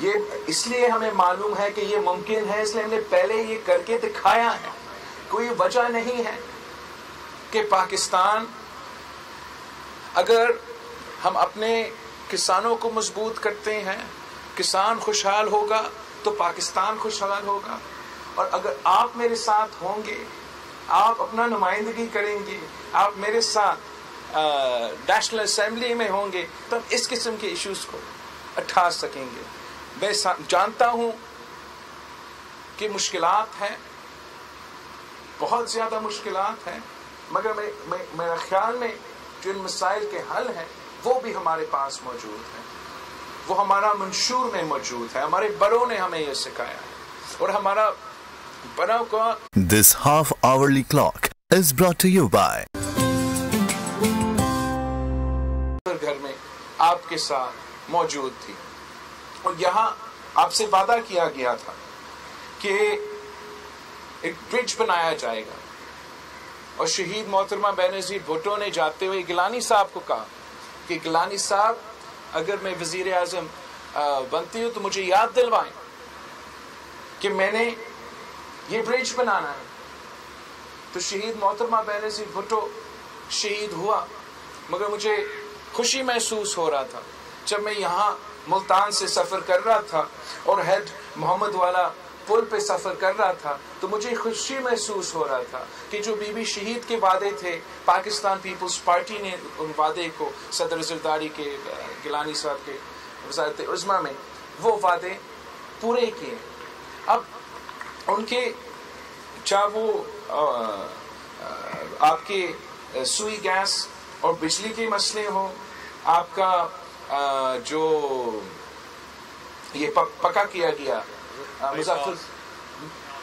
یہ اس لیے ہمیں معلوم ہے کہ یہ ممکن ہے، اس لیے ہم نے پہلے یہ کر کے دکھایا ہے. کوئی وجہ نہیں ہے کہ پاکستان، اگر ہم اپنے کسانوں کو مضبوط کرتے ہیں، کسان خوشحال ہوگا تو پاکستان خوشحال ہوگا. اور اگر آپ میرے ساتھ ہوں گے، آپ اپنا نمائندگی کریں گے، آپ میرے ساتھ نیشنل اسمبلی میں ہوں گے، تب اس قسم کے ایشوز کو اٹھا سکیں گے. میں جانتا ہوں کہ مشکلات ہیں، بہت زیادہ مشکلات ہیں، مگر میرا خیال میں جو ان مسائل کے حل ہیں وہ بھی ہمارے پاس موجود ہیں، وہ ہمارا منشور میں موجود ہے. ہمارے بڑوں نے ہمیں یہ سکھایا ہے، اور ہمارا بڑوں کا. This half-hourly clock is brought to you by گھر میں آپ کے ساتھ موجود تھی، اور یہاں آپ سے وعدہ کیا گیا تھا کہ ایک برج بنایا جائے گا. اور شہید محترمہ بینظیر بھٹو نے جاتے ہوئے گیلانی صاحب کو کہا کہ گیلانی صاحب اگر میں وزیر اعظم بنتی ہوں تو مجھے یاد دلوائیں کہ میں نے یہ برج بنانا ہے. تو شہید محترمہ بینظیر بھٹو شہید ہوا، مگر مجھے خوشی محسوس ہو رہا تھا جب میں یہاں ملتان سے سفر کر رہا تھا اور ہیڈ محمد والا پل پہ سفر کر رہا تھا، تو مجھے خوشی محسوس ہو رہا تھا کہ جو بی بی شہید کے وعدے تھے، پاکستان پیپلز پارٹی نے ان وعدے کو صدر زرداری کے گیلانی صاحب کے وزارت عظمیٰ میں وہ وعدے پورے کیے. اب ان کے چاہے وہ آپ کے سوئی گیس اور بجلی کے مسئلے ہوں، آپ کا جو یہ پکا کیا گیا مظفر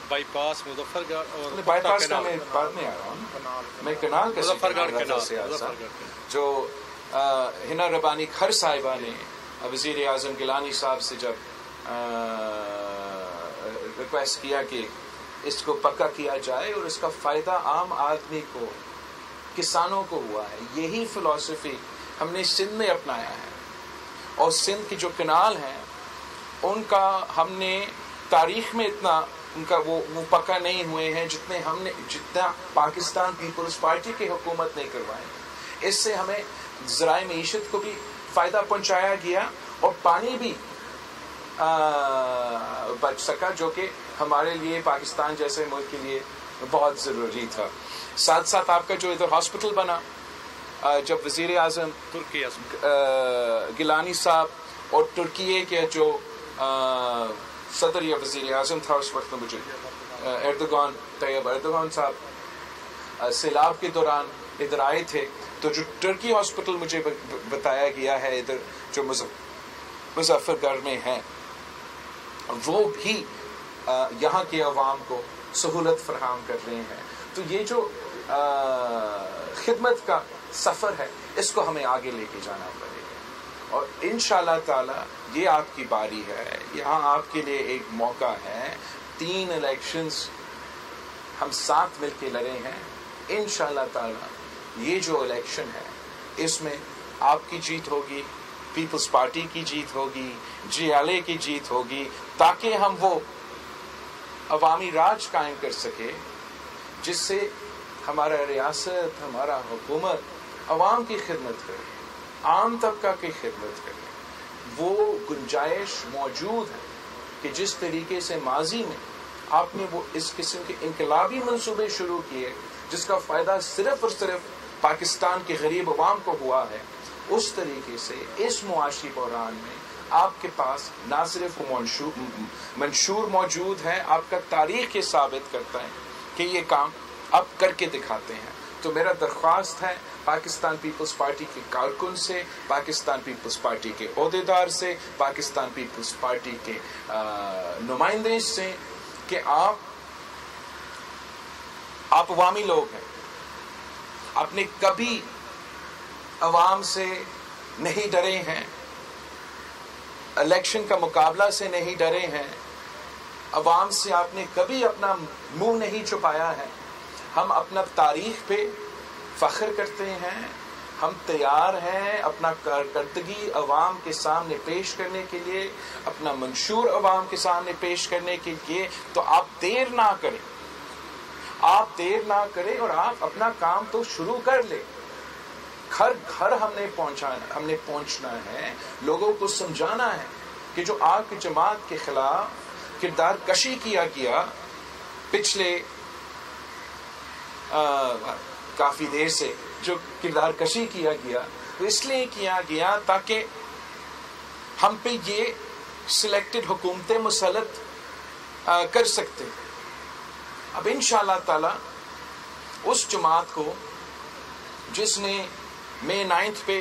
بائی پاس مظفر گڑھ، بائی پاس کا میں بعد میں آ رہا ہوں، میں کنال کا مظفر گڑھ سیاست جو ہنا ربانی کھر صاحبہ نے وزیر اعظم گیلانی صاحب سے جب ریکویسٹ کیا کہ اس کو پکا کیا جائے اور اس کا فائدہ عام آدمی کو، کسانوں کو ہوا ہے. یہی فلسفی ہم نے سندھ میں اپنایا ہے، اور سندھ کے جو کنال ہیں ان کا ہم نے تاریخ میں اتنا ان کا وہ پکا نہیں ہوئے ہیں جتنا پاکستان پیپلز پارٹی کی حکومت نے کروائے. اس سے ہمیں ذرائع معیشت کو بھی فائدہ پہنچایا گیا اور پانی بھی بچ سکا، جو کہ ہمارے لیے پاکستان جیسے ملک کے لیے بہت ضروری تھا. ساتھ ساتھ آپ کا جو ادھر ہاسپٹل بنا، جب وزیر اعظم ترکی گیلانی صاحب اور ترکیے کے جو صدر یا وزیر اعظم تھا اس وقت مجھے ایردوغان، طیب ایردوغان صاحب سیلاب کے دوران ادھر آئے تھے، تو جو ترکی ہاسپٹل مجھے بتایا گیا ہے ادھر جو مظفر گڑھ میں ہے، وہ بھی یہاں کے عوام کو سہولت فراہم کر رہے ہیں. تو یہ جو خدمت کا سفر ہے اس کو ہمیں آگے لے کے جانا پڑے گا، اور انشاءاللہ تعالی یہ آپ کی باری ہے. یہاں آپ کے لیے ایک موقع ہے، 3 الیکشنز ہم ساتھ مل کے لڑے ہیں. انشاءاللہ تعالی یہ جو الیکشن ہے اس میں آپ کی جیت ہوگی، پیپلز پارٹی کی جیت ہوگی، جی ایل اے کی جیت ہوگی، تاکہ ہم وہ عوامی راج قائم کر سکے جس سے ہمارا ریاست، ہمارا حکومت عوام کی خدمت کرے، عام طبقہ کی خدمت کرے. وہ گنجائش موجود ہے کہ جس طریقے سے ماضی میں آپ نے وہ اس قسم کے انقلابی منصوبے شروع کیے جس کا فائدہ صرف اور صرف پاکستان کے غریب عوام کو ہوا ہے، اس طریقے سے اس معاشی بحران میں آپ کے پاس نہ صرف منشور موجود ہے، آپ کا تاریخ یہ ثابت کرتا ہے کہ یہ کام اب کر کے دکھاتے ہیں. تو میرا درخواست ہے پاکستان پیپلز پارٹی کے کارکن سے، پاکستان پیپلز پارٹی کے عہدیدار سے، پاکستان پیپلز پارٹی کے نمائندے سے کہ آپ عوامی لوگ ہیں، آپ نے کبھی عوام سے نہیں ڈرے ہیں، الیکشن کا مقابلہ سے نہیں ڈرے ہیں، عوام سے آپ نے کبھی اپنا منہ نہیں چھپایا ہے. ہم اپنا تاریخ پہ فخر کرتے ہیں، ہم تیار ہیں اپنا کارکردگی عوام کے سامنے پیش کرنے کے لیے، اپنا منشور عوام کے سامنے پیش کرنے کے لیے. تو آپ دیر نہ کریں، آپ دیر نہ کریں اور آپ اپنا کام تو شروع کر لیں. گھر گھر ہم نے پہنچنا ہے، لوگوں کو سمجھانا ہے کہ جو آپ کی جماعت کے خلاف کردار کشی کیا گیا پچھلے کافی دیر سے، جو کردار کشی کیا گیا وہ اس لیے کیا گیا تاکہ ہم پہ یہ سلیکٹڈ حکومتیں مسلط کر سکتے. اب انشاءاللہ تعالی اس جماعت کو جس نے مئی 9 پہ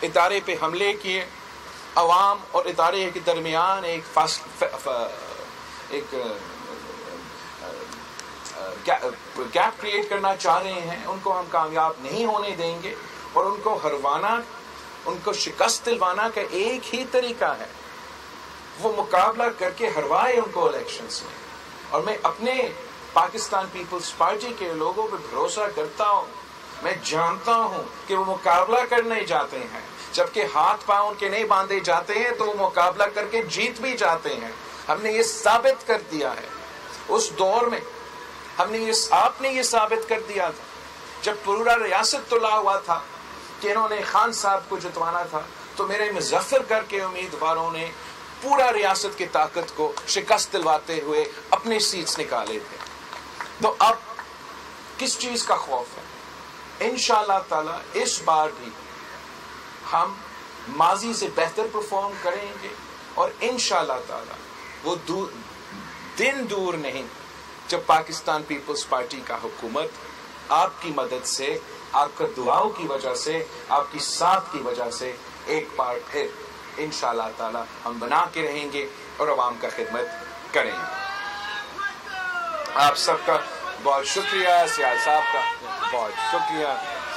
ادارے پہ حملے کیے، عوام اور ادارے کے درمیان ایک گیپ کریٹ کرنا چاہ رہے ہیں، ان کو ہم کامیاب نہیں ہونے دیں گے. اور ان کو ہروانا، ان کو شکست دلوانا کا ایک ہی طریقہ ہے، وہ مقابلہ کر کے ہروائے ان کو الیکشنز میں. اور میں اپنے پاکستان پیپلز پارٹی کے لوگوں پہ بھروسہ کرتا ہوں، میں جانتا ہوں کہ وہ مقابلہ کرنے جاتے ہیں، جبکہ ہاتھ پاؤں ان کے نہیں باندھے جاتے ہیں تو وہ مقابلہ کر کے جیت بھی جاتے ہیں. ہم نے یہ ثابت کر دیا ہے. اس دور میں آپ نے یہ ثابت کر دیا تھا جب پورا ریاست تلا ہوا تھا کہ انہوں نے خان صاحب کو جتوانا تھا، تو میرے مظفر گڑھ کے امیدواروں نے پورا ریاست کی طاقت کو شکست دلواتے ہوئے اپنے سیٹس نکالے تھے. تو اب کس چیز کا خوف ہے؟ انشاءاللہ تعالی اس بار بھی ہم ماضی سے بہتر پرفارم کریں گے، اور انشاءاللہ تعالی وہ دن دور نہیں جب پاکستان پیپلز پارٹی کا حکومت آپ کی مدد سے، آپ کا دعاؤں کی وجہ سے، آپ کی ساتھ کی وجہ سے ایک بار پھر انشاءاللہ تعالی ہم بنا کے رہیں گے اور عوام کا خدمت کریں گے. آپ سب کا بہت شکریہ، سیال صاحب کا بہت شکریہ.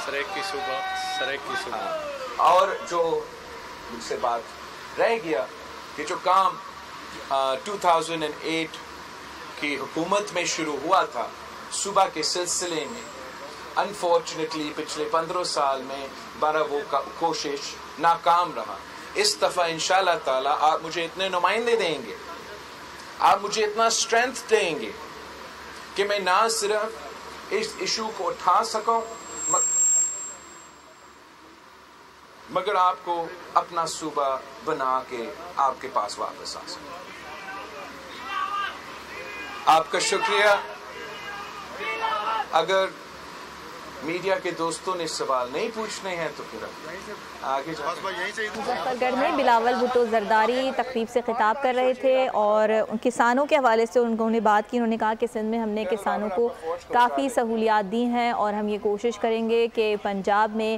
سریک کی صبح اور جو مجھ سے بات رہ گیا کہ جو کام 2008 کی حکومت میں شروع ہوا تھا صوبہ کے سلسلے میں، انفارچونیٹلی پچھلے 15 سال میں بارہ وہ کوشش ناکام رہا. اس دفعہ انشاءاللہ تعالی آپ مجھے اتنے نمائندے دیں گے، آپ مجھے اتنا اسٹرینتھ دیں گے کہ میں نہ صرف اس ایشو کو اٹھا سکوں مگر آپ کو اپنا صوبہ بنا کے آپ کے پاس واپس آ سکوں. آپ کا شکریہ. اگر میڈیا کے دوستوں نے سوال نہیں پوچھنے ہیں تو پھر آگے مظفر گڑھ میں بلاول بھٹو زرداری تقریب سے خطاب کر رہے تھے اور کسانوں کے حوالے سے انہوں نے بات کی. انہوں نے کہا کہ سندھ میں ہم نے کسانوں کو کافی سہولیات دی ہیں اور ہم یہ کوشش کریں گے کہ پنجاب میں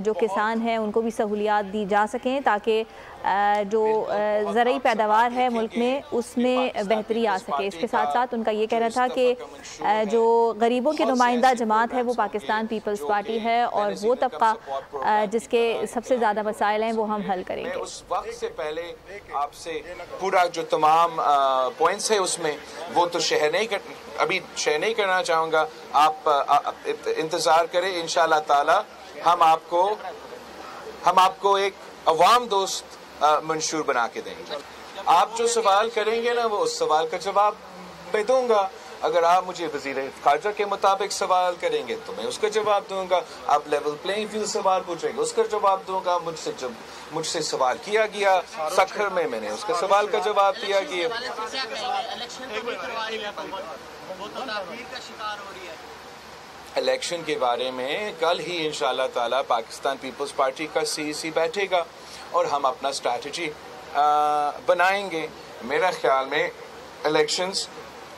جو کسان ہیں ان کو بھی سہولیات دی جا سکیں تاکہ جو زرعی پیداوار ہے ملک میں اس میں بہتری آ سکے. اس کے ساتھ ساتھ ان کا یہ کہنا تھا کہ جو غریبوں کی نمائندہ جماعت ہے وہ پاکستان پیپلز پارٹی ہے اور وہ طبقہ جس کے سب سے زیادہ مسائل ہیں وہ ہم حل کریں گے. اس وقت سے پہلے آپ سے پورا جو تمام پوائنٹس ہے اس میں وہ تو ابھی شیئر نہیں کرنا چاہوں گا. آپ انتظار کریں، انشاءاللہ تعالی ہم آپ کو ایک عوام دوست منشور بنا کے دیں گے. آپ جو سوال کریں گے نا وہ اس سوال کا جواب میں دوں گا. اگر آپ مجھے وزیر خارجہ کے مطابق سوال کریں گے تو میں اس کا جواب دوں گا. آپ لیول پلینگ فیلڈ سوال پوچھیں گے اس کا جواب دوں گا. مجھ سے سوال کیا گیا سکھر میں نے اس کا سوال کا جواب دیا گیا. الیکشن کے بارے میں کل ہی انشاءاللہ تعالی پاکستان پیپلز پارٹی کا CEC بیٹھے گا اور ہم اپنا اسٹریٹجی بنائیں گے. میرا خیال میں الیکشنز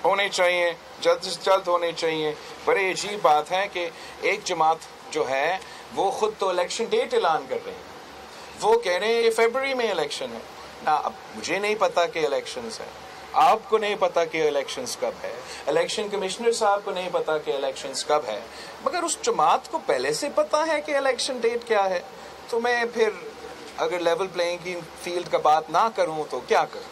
ہونے چاہیے، جلد سے جلد ہونے چاہیے. بڑی عجیب بات ہے کہ ایک جماعت جو ہے وہ خود تو الیکشن ڈیٹ اعلان کر رہے ہیں. وہ کہہ رہے ہیں یہ فیبروری میں الیکشن ہے. اب مجھے نہیں پتا کہ الیکشنز ہے، آپ کو نہیں پتا کہ الیکشنز کب ہے، الیکشن کمشنر صاحب کو نہیں پتا کہ الیکشنز کب ہے، مگر اس جماعت کو پہلے سے پتا ہے کہ الیکشن ڈیٹ کیا ہے. تو میں پھر اگر لیول پلینگ فیلڈ کا بات نہ کروں تو کیا کروں؟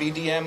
PDM